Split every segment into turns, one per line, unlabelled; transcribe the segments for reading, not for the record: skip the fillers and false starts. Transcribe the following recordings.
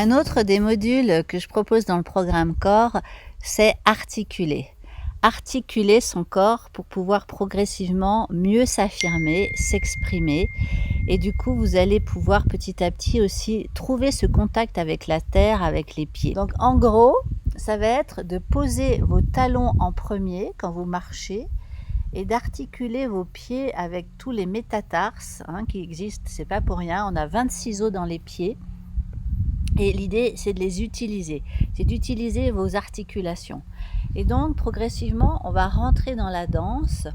Un autre des modules que je propose dans le programme corps, c'est articuler. Articuler son corps pour pouvoir progressivement mieux s'affirmer, s'exprimer. Et du coup, vous allez pouvoir petit à petit aussi trouver ce contact avec la terre, avec les pieds. Donc en gros, ça va être de poser vos talons en premier quand vous marchez et d'articuler vos pieds avec tous les métatarses qui existent. C'est pas pour rien, on a 26 os dans les pieds. Et l'idée, c'est de les utiliser, c'est d'utiliser vos articulations. Et donc, progressivement, on va rentrer dans la danse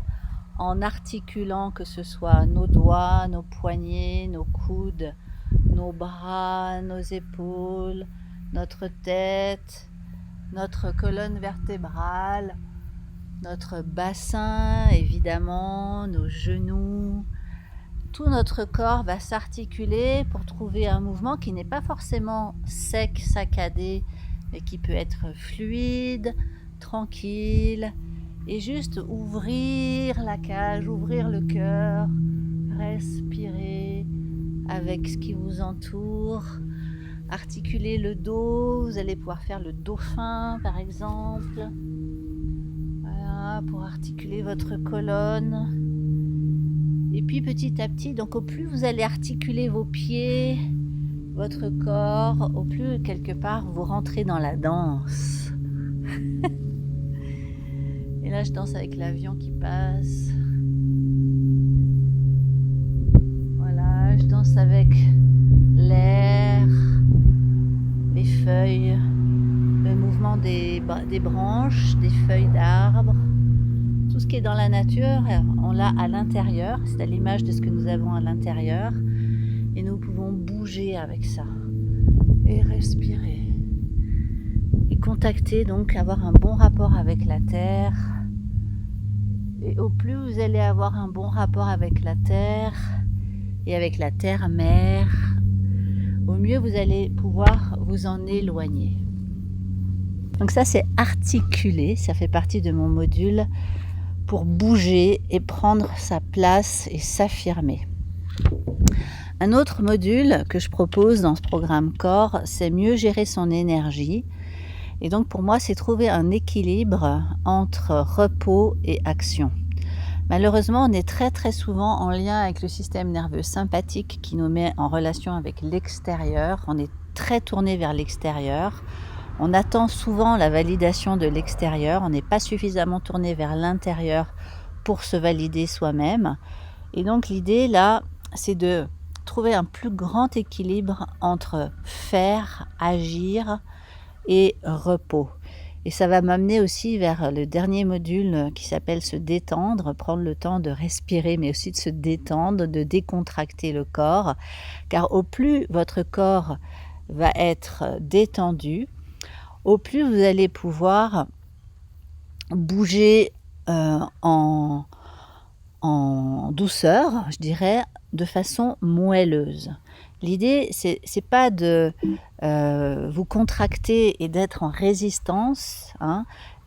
en articulant que ce soit nos doigts, nos poignets, nos coudes, nos bras, nos épaules, notre tête, notre colonne vertébrale, notre bassin, évidemment, nos genoux. Tout notre corps va s'articuler pour trouver un mouvement qui n'est pas forcément sec, saccadé, mais qui peut être fluide, tranquille, et juste ouvrir la cage, ouvrir le cœur, respirer avec ce qui vous entoure, articuler le dos, vous allez pouvoir faire le dauphin par exemple, voilà, pour articuler votre colonne. Et puis petit à petit, donc au plus vous allez articuler vos pieds, votre corps, au plus quelque part vous rentrez dans la danse. Et là je danse avec l'avion qui passe. Voilà, je danse avec l'air, les feuilles, le mouvement des branches, des feuilles d'arbres. Tout ce qui est dans la nature, on l'a à l'intérieur, c'est à l'image de ce que nous avons à l'intérieur. Et nous pouvons bouger avec ça. Et respirer. Et contacter, donc avoir un bon rapport avec la terre. Et au plus vous allez avoir un bon rapport avec la terre, et avec la terre-mère, au mieux vous allez pouvoir vous en éloigner. Donc ça c'est articuler, ça fait partie de mon module pour bouger et prendre sa place et s'affirmer. Un autre module que je propose dans ce programme corps, c'est mieux gérer son énergie. Et donc pour moi, c'est trouver un équilibre entre repos et action. Malheureusement, on est très très souvent en lien avec le système nerveux sympathique qui nous met en relation avec l'extérieur. On est très tourné vers l'extérieur. On attend souvent la validation de l'extérieur, on n'est pas suffisamment tourné vers l'intérieur pour se valider soi-même. Et donc l'idée là, c'est de trouver un plus grand équilibre entre faire, agir et repos. Et ça va m'amener aussi vers le dernier module qui s'appelle se détendre, prendre le temps de respirer, mais aussi de se détendre, de décontracter le corps. Car au plus votre corps va être détendu, au plus vous allez pouvoir bouger en douceur, je dirais, de façon moelleuse. L'idée, c'est pas de vous contracter et d'être en résistance.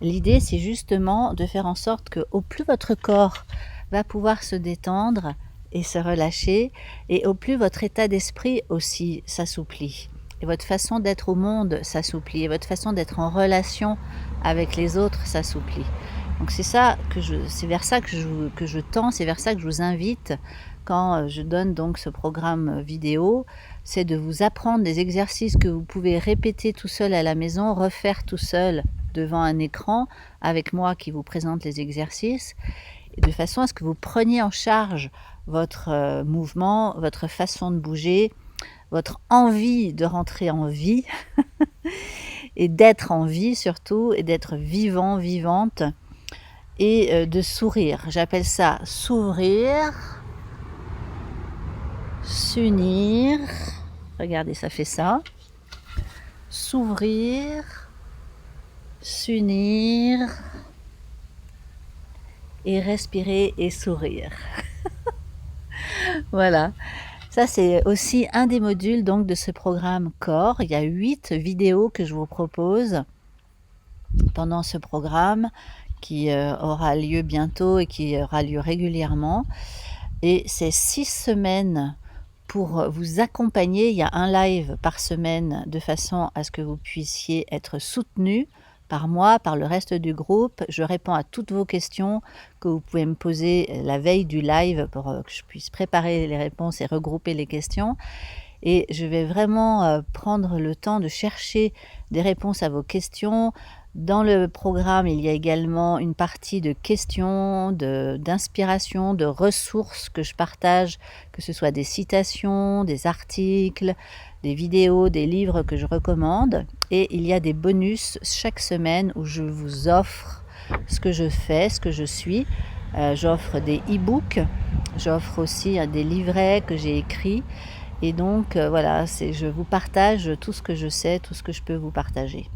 L'idée, c'est justement de faire en sorte que au plus votre corps va pouvoir se détendre et se relâcher, et au plus votre état d'esprit aussi s'assouplit. Et votre façon d'être au monde s'assouplit, et votre façon d'être en relation avec les autres s'assouplit. Donc c'est vers ça que je tends, c'est vers ça que je vous invite quand je donne donc ce programme vidéo, c'est de vous apprendre des exercices que vous pouvez répéter tout seul à la maison, refaire tout seul devant un écran avec moi qui vous présente les exercices, de façon à ce que vous preniez en charge votre mouvement, votre façon de bouger, votre envie de rentrer en vie et d'être en vie surtout, et d'être vivant, vivante, et de sourire. J'appelle ça s'ouvrir, s'unir. Regardez, ça fait ça. S'ouvrir, s'unir et respirer et sourire. Voilà. Ça, c'est aussi un des modules donc de ce programme corps. Il y a 8 vidéos que je vous propose pendant ce programme qui aura lieu bientôt et qui aura lieu régulièrement. Et c'est 6 semaines pour vous accompagner. Il y a un live par semaine de façon à ce que vous puissiez être soutenu par moi, par le reste du groupe. Je réponds à toutes vos questions que vous pouvez me poser la veille du live pour que je puisse préparer les réponses et regrouper les questions. Et je vais vraiment prendre le temps de chercher des réponses à vos questions. Dans le programme, il y a également une partie de questions, d'inspiration, de ressources que je partage, que ce soit des citations, des articles, des vidéos, des livres que je recommande. Et il y a des bonus chaque semaine où je vous offre ce que je fais, ce que je suis. J'offre des e-books, j'offre aussi des livrets que j'ai écrits. Et donc voilà, je vous partage tout ce que je sais, tout ce que je peux vous partager.